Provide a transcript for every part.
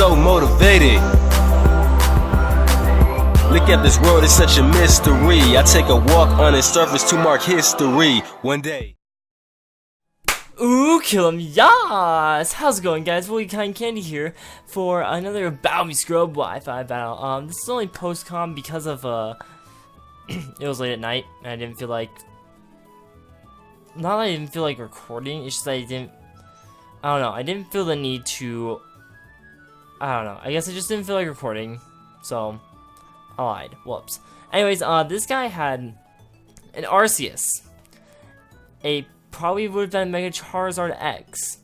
so motivated. Look at this world, it's such a mystery. I take a walk on its surface to mark history. One day. Ooh, kill him, yas! How's it going, guys? Willie Kind Candy here for another Battle Me Scrub Wi-Fi battle. This is only post-com because of, it was late at night, and I didn't feel like, not that I didn't feel like recording, it's just that I didn't feel the need to, I guess I just didn't feel like recording, so, I lied, whoops. Anyways, this guy had an Arceus, probably would have been Mega Charizard X,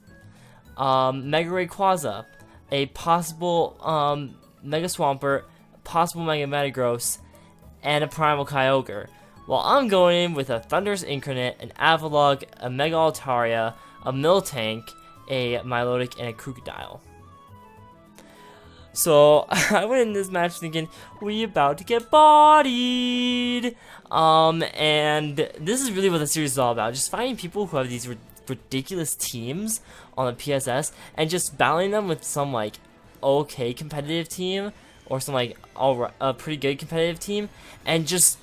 Mega Rayquaza, a possible Mega Swampert, possible Mega Metagross, and a Primal Kyogre. While I'm going in with a Thunderous Incarnate, an Avalugg, a Mega Altaria, a Miltank, a Milotic, and a Crocodile. So I went in this match thinking we about to get bodied, and this is really what the series is all about. Just finding people who have these ridiculous teams on the PSS and just battling them with some like okay competitive team or some like a pretty good competitive team, and just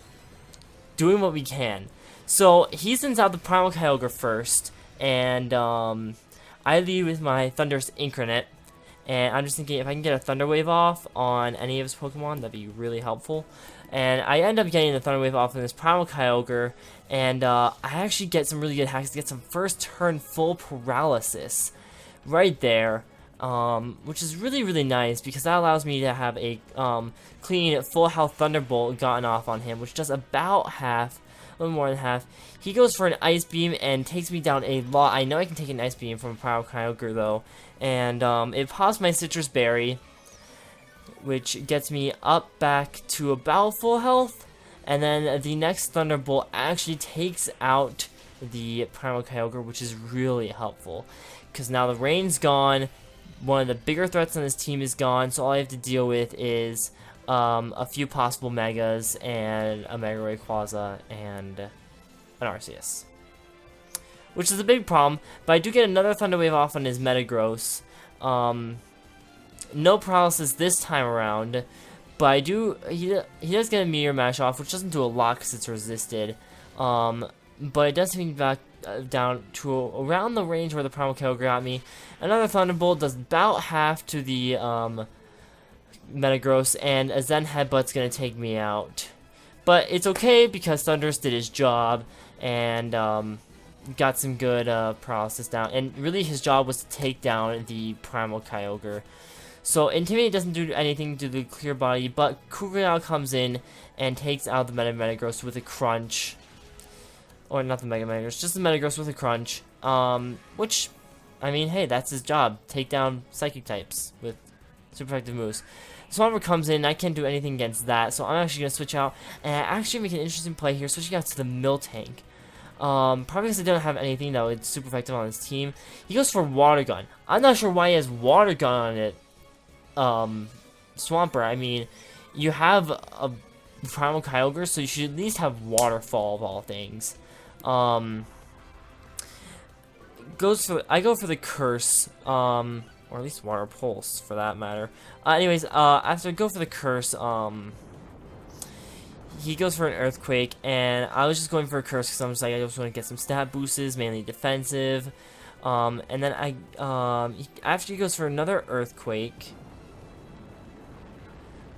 doing what we can. So he sends out the Primal Kyogre first, and I lead with my Thunderous Incarnate. And I'm just thinking if I can get a Thunder Wave off on any of his Pokemon, that'd be really helpful. And I end up getting the Thunder Wave off on this Primal Kyogre, and I actually get some really good hacks to get some first turn full paralysis right there, which is really, really nice because that allows me to have a clean full health Thunderbolt gotten off on him, which does about half, a little more than half. He goes for an Ice Beam and takes me down a lot. I know I can take an Ice Beam from a Primal Kyogre though, and it pops my Citrus Berry, which gets me up back to about full health, and then the next Thunderbolt actually takes out the Primal Kyogre, which is really helpful, because now the rain's gone, one of the bigger threats on this team is gone, so all I have to deal with is a few possible Megas, and a Mega Rayquaza, and an Arceus. Which is a big problem, but I do get another Thunder Wave off on his Metagross. No paralysis this time around, but he does get a Meteor Mash off, which doesn't do a lot because it's resisted. But it does take me back down to around the range where the Primal Kyogre got me. Another Thunderbolt does about half to the Metagross, and a Zen Headbutt's gonna take me out. But it's okay because Thundurus did his job, and got some good paralysis down, and really his job was to take down the Primal Kyogre. So Intimidate doesn't do anything to the clear body, but Crocodile comes in and takes out the Metagross with a crunch. Or not the Mega Metagross, just the Metagross with a crunch. Which, I mean, hey, that's his job. Take down Psychic types with super effective moves. Swampert comes in, I can't do anything against that, so I'm actually going to switch out, and actually make an interesting play here, switching out to the Miltank. Probably because I don't have anything that would super effective on his team. He goes for Water Gun. I'm not sure why he has Water Gun on it, Swampert. I mean, you have a Primal Kyogre, so you should at least have Waterfall of all things. I go for the Curse, or at least Water Pulse for that matter. Anyways, after I go for the Curse, he goes for an Earthquake, and I was just going for a Curse because I'm just like, I just want to get some stat boosts, mainly defensive. And then after he goes for another Earthquake,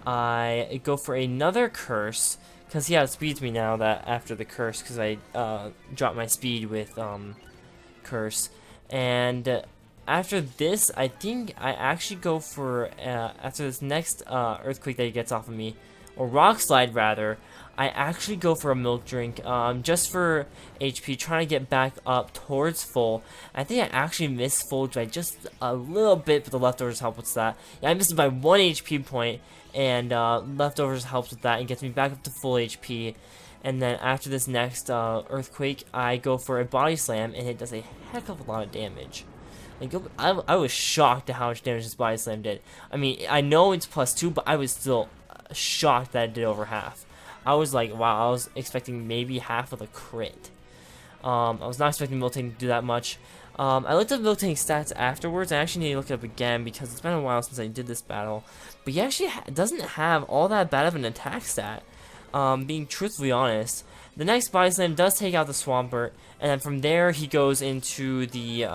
I go for another Curse, because he outspeeds me now that after the Curse, because I dropped my speed with Curse. And after this, I think I actually go for, after this next Earthquake that he gets off of me, or Rock Slide rather, I actually go for a Milk Drink, just for HP, trying to get back up towards full. I think I actually missed full by just a little bit, but the leftovers help with that. Yeah, I missed it by 1 HP point, and leftovers helps with that and gets me back up to full HP. And then after this next Earthquake, I go for a Body Slam, and it does a heck of a lot of damage. Like, I was shocked at how much damage this Body Slam did. I mean, I know it's +2, but I was still shocked that it did over half. I was like, wow, I was expecting maybe half of the crit. I was not expecting Miltank to do that much. I looked up Miltank's stats afterwards. I actually need to look it up again because it's been a while since I did this battle. But he actually doesn't have all that bad of an attack stat, being truthfully honest. The next Body Slam does take out the Swampert, and then from there he goes into the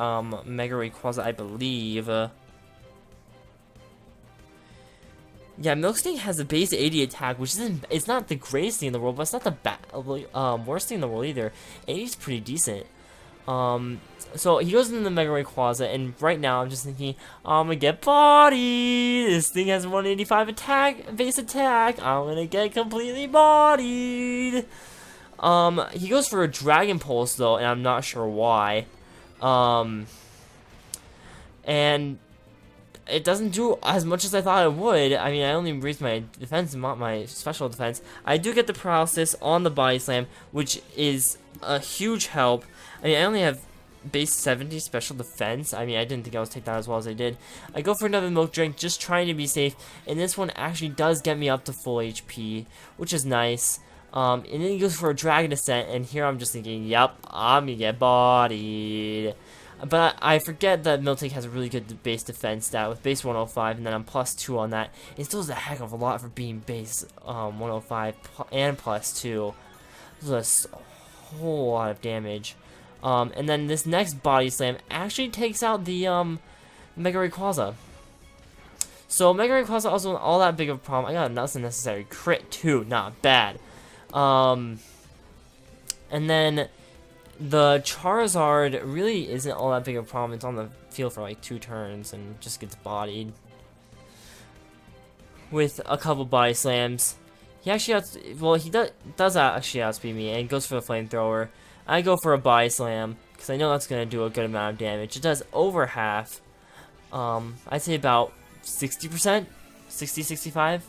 Mega Rayquaza, I believe. Yeah, Miltank has a base 80 attack, which it's not the greatest thing in the world, but it's not the worst thing in the world either. 80 is pretty decent. So he goes into the Mega Rayquaza, and right now I'm just thinking, I'm gonna get bodied. This thing has 185 base attack. I'm gonna get completely bodied. He goes for a Dragon Pulse though, and I'm not sure why. And it doesn't do as much as I thought it would. I mean, I only raised my defense, not my special defense. I do get the paralysis on the Body Slam, which is a huge help. I mean, I only have base 70 special defense. I mean, I didn't think I was taking that as well as I did. I go for another Milk Drink, just trying to be safe, and this one actually does get me up to full HP, which is nice. And then he goes for a Dragon Descent, and here I'm just thinking, yep, I'm gonna get bodied. But I forget that Miltank has a really good base defense stat with base 105, and then I'm +2 on that. It still is a heck of a lot for being base 105 and +2. That's a whole lot of damage. And then this next Body Slam actually takes out the Mega Rayquaza. So Mega Rayquaza also not all that big of a problem. I got an unnecessary crit too, not bad. And then the Charizard really isn't all that big of a problem. It's on the field for like 2 turns and just gets bodied with a couple Body Slams. He actually does actually outspeed me and goes for the Flamethrower. I go for a Body Slam because I know that's going to do a good amount of damage. It does over half. I'd say about 60%, 60-65.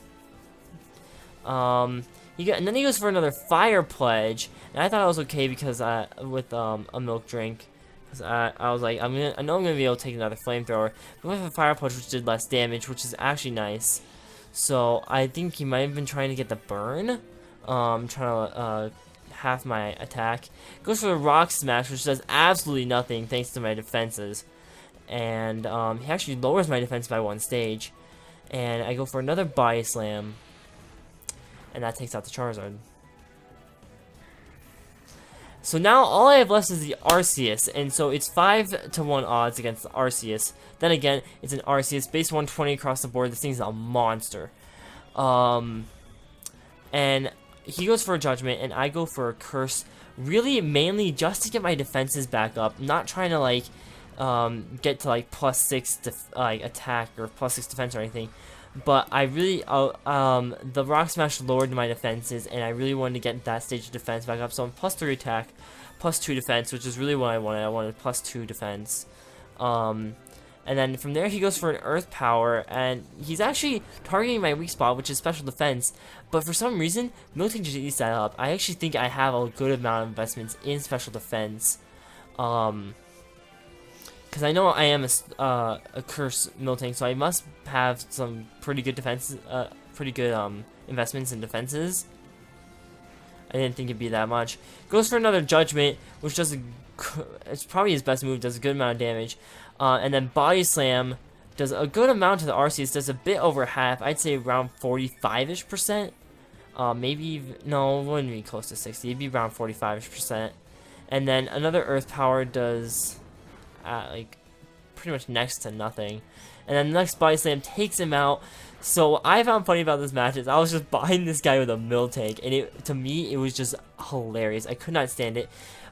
And then he goes for another Fire Pledge, and I thought it was okay because with a Milk Drink, because I was like, I know I'm gonna be able to take another Flamethrower, but with a Fire Pledge, which did less damage, which is actually nice. So I think he might have been trying to get the burn, trying to half my attack. Goes for the Rock Smash, which does absolutely nothing thanks to my defenses, and he actually lowers my defense by 1 stage. And I go for another Body Slam, and that takes out the Charizard. So now all I have left is the Arceus, and so it's 5-to-1 odds against the Arceus. Then again, it's an Arceus, base 120 across the board. This thing's a monster. And he goes for a Judgment, and I go for a Curse, really mainly just to get my defenses back up, not trying to like get to like +6 attack or +6 defense or anything. But I really, the Rock Smash lowered my defenses, and I really wanted to get that stage of defense back up. So I'm +3 attack, +2 defense, which is really what I wanted. I wanted +2 defense. And then from there, he goes for an Earth Power, and he's actually targeting my weak spot, which is special defense. But for some reason, Miltank just eats that up. I actually think I have a good amount of investments in special defense. Because I know I am a Curse Miltank, so I must have some pretty good defense, investments in defenses. I didn't think it'd be that much. Goes for another Judgment, which does it's probably his best move, does a good amount of damage. And then Body Slam does a good amount to the Arceus, does a bit over half. I'd say around 45-ish%. Maybe even, no, it wouldn't be close to 60. It'd be around 45-ish%. And then another Earth Power does like pretty much next to nothing. And then the next Body Slam takes him out. So I found funny about this match is I was just behind this guy with a Miltank, and to me it was just hilarious. I could not stand it.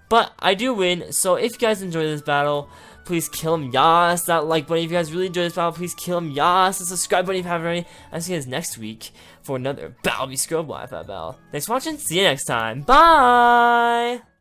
But I do win. So if you guys enjoy this battle, please kill him, yas. That like button. If you guys really enjoy this battle, please kill him, yas. The subscribe button if you haven't already. I'll see you guys next week for another Battle Be Scrub Live battle. Thanks for watching. See you next time. Bye.